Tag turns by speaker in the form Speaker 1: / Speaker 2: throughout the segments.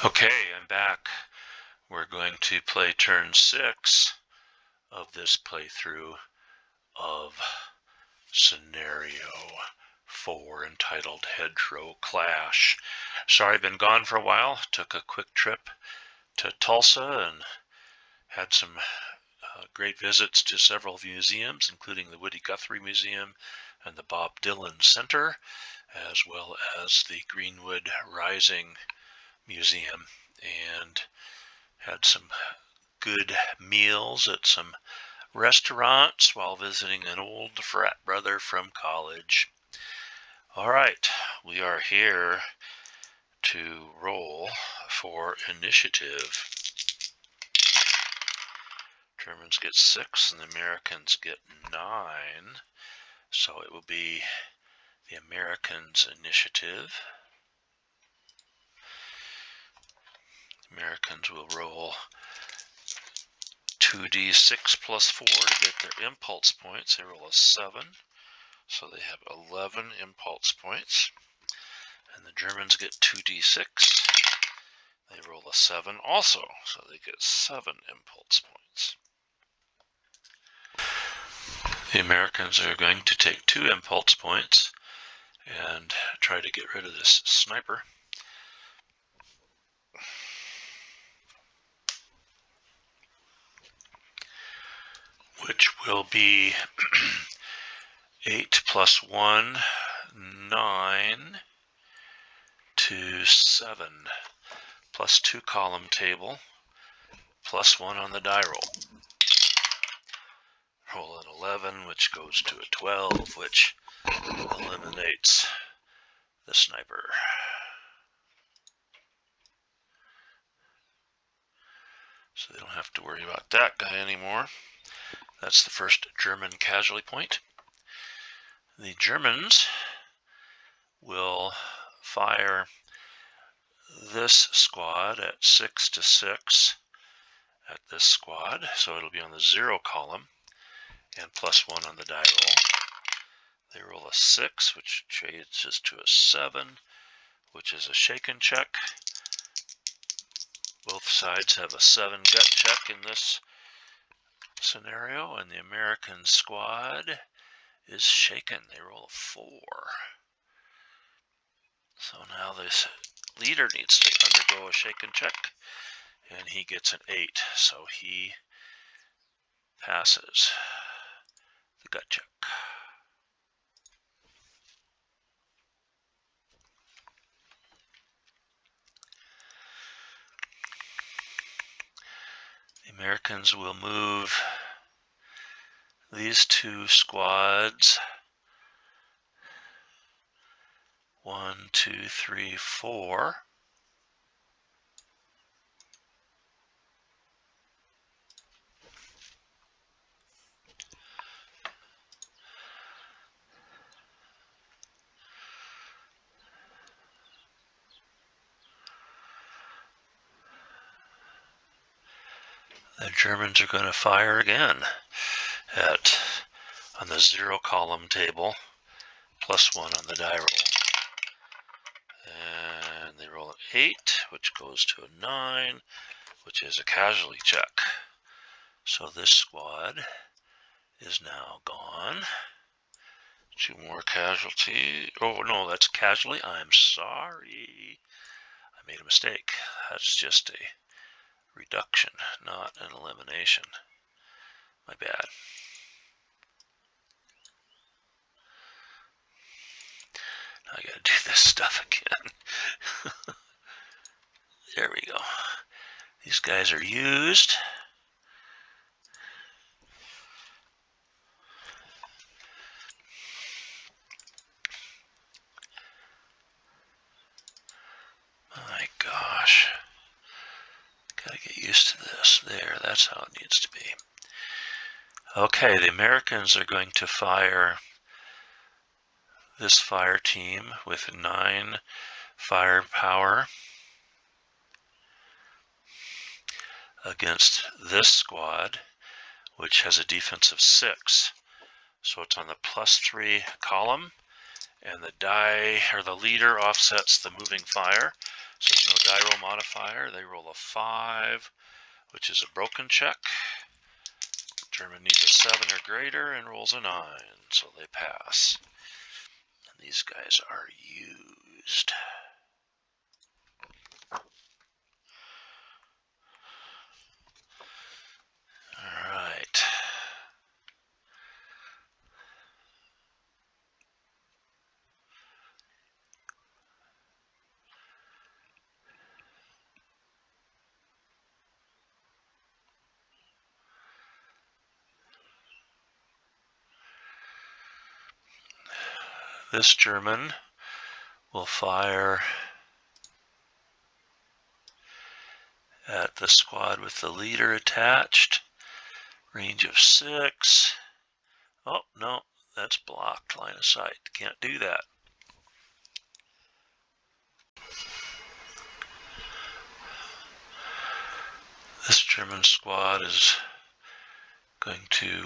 Speaker 1: Okay, I'm back. We're going to play turn 6 of this playthrough of Scenario 4 entitled Hedgerow Clash. Sorry I've been gone for a while. Took a quick trip to Tulsa and had some great visits to several museums, including the Woody Guthrie Museum and the Bob Dylan Center, as well as the Greenwood Rising Museum, and had some good meals at some restaurants while visiting an old frat brother from college. All right, we are here to roll for initiative. Germans get 6 and the Americans get 9, so it will be the Americans' initiative. The Americans will roll 2d6 plus 4 to get their impulse points. They roll a 7, so they have 11 impulse points. And the Germans get 2d6. They roll a 7 also, so they get 7 impulse points. The Americans are going to take 2 impulse points and try to get rid of this sniper. Which will be 8 plus 1, 9 to 7, plus 2 column table, plus 1 on the die roll. Roll an 11, which goes to a 12, which eliminates the sniper. So they don't have to worry about that guy anymore. That's the first German casualty point. The Germans will fire this squad at 6 to 6 at this squad, so it'll be on the 0 column, and plus 1 on the die roll. They roll a 6, which changes to a 7, which is a shaken check. Both sides have a 7 gut check in this scenario, and the American squad is shaken. They roll a 4. So now this leader needs to undergo a shaken check, and he gets an 8, so he passes the gut check. The Americans will move these 2 squads 1, 2, 3, 4. The Germans are going to fire again on the 0 column table, plus 1 on the die roll. And they roll an 8, which goes to a 9, which is a casualty check. So this squad is now gone. 2 more casualty. Oh no, that's casualty. I'm sorry. I made a mistake. That's just a reduction, not an elimination. My bad. Now I gotta do this stuff again. There we go. These guys are used. My gosh. Gotta get used to this. There, that's how it needs to be. Okay, the Americans are going to fire this fire team with 9 firepower against this squad, which has a defense of 6. So it's on the plus 3 column, and the die or the leader offsets the moving fire. So there's no die roll modifier. They roll a 5, which is a broken check. German needs a 7 or greater and rolls a 9, so they pass. And these guys are used. All right. This German will fire at the squad with the leader attached. Range of 6. Oh, no, that's blocked. Line of sight. Can't do that. This German squad is going to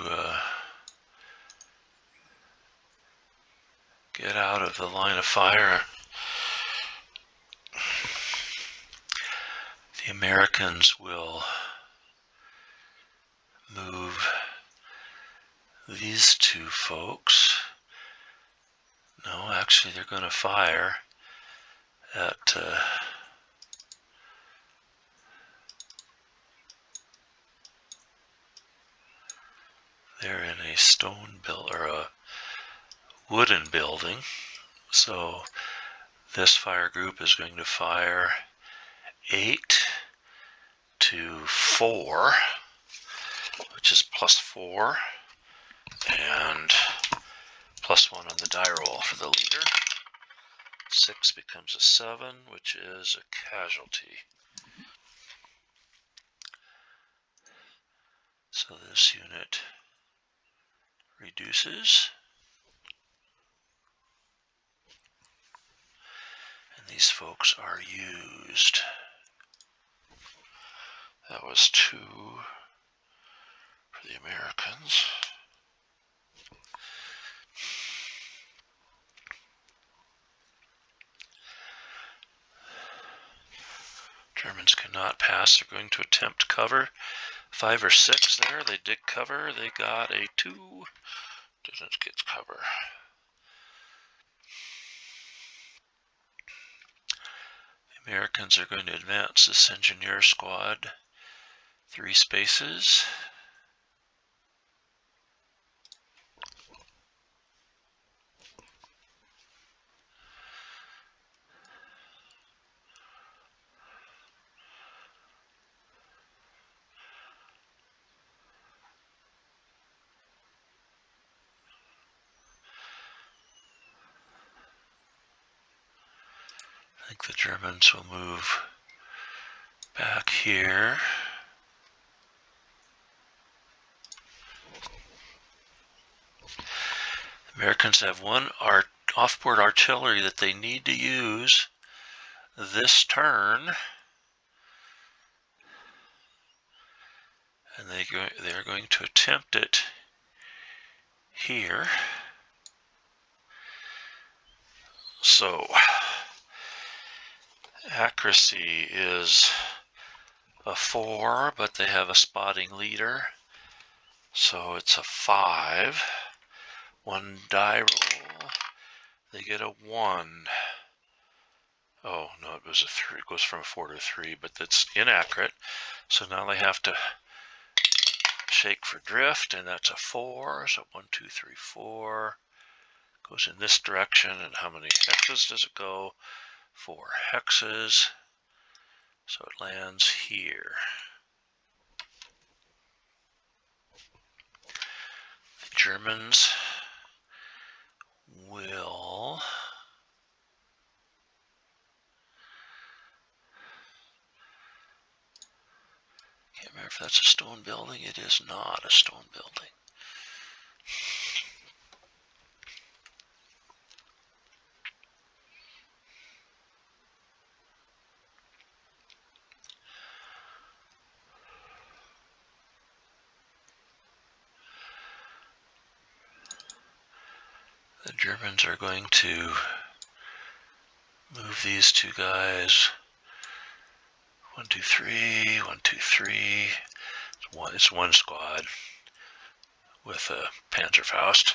Speaker 1: get out of the line of fire. The Americans will move these two folks. No, actually they're going to fire at they're in a stone build or a wooden building. So this fire group is going to fire 8 to 4, which is +4, and +1 on the die roll for the leader. 6 becomes a 7, which is a casualty. So this unit reduces. And these folks are used. That was 2 for the Americans. Germans cannot pass. They're going to attempt cover. 5 or 6 there. They did cover. They got a 2. Doesn't get cover. The Americans are going to advance this engineer squad 3 spaces. I think the Germans will move back here. Americans have 1 off-board artillery that they need to use this turn. And they're going to attempt it here. So accuracy is a 4, but they have a spotting leader. So it's a 5. 1 die roll. They get a 1. Oh, no, it was a 3. It goes from a 4 to a 3, but that's inaccurate. So now they have to shake for drift, and that's a 4. So 1, 2, 3, 4. Goes in this direction, and how many hexes does it go? 4 hexes. So it lands here. The Germans will can't remember if that's a stone building. It is not a stone building. The Germans are going to move these 2 guys 1, 2, 3, 1, 2, 3. It's one squad with a Panzerfaust.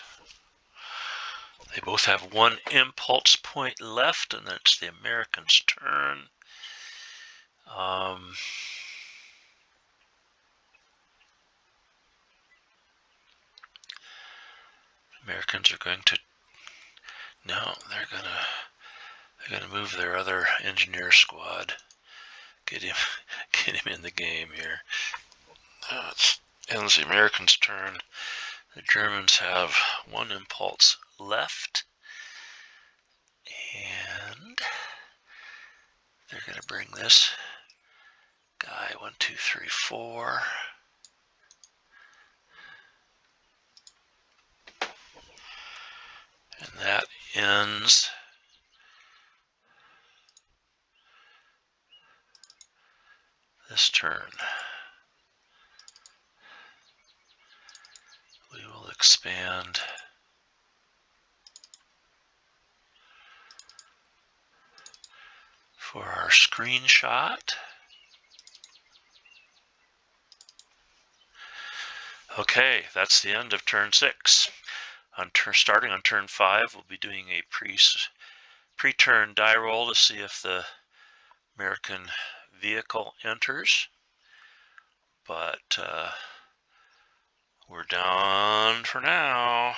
Speaker 1: They both have one impulse point left, and it's the Americans' turn. Americans are going to, no, they're gonna move their other engineer squad. Get him in the game here. It ends the Americans' turn. The Germans have one impulse left, and they're going to bring this guy 1, 2, 3, 4. And that ends this turn. We will expand for our screenshot. Okay, that's the end of turn 6. Starting on turn 5, we'll be doing a pre-turn die roll to see if the American vehicle enters. But we're done for now.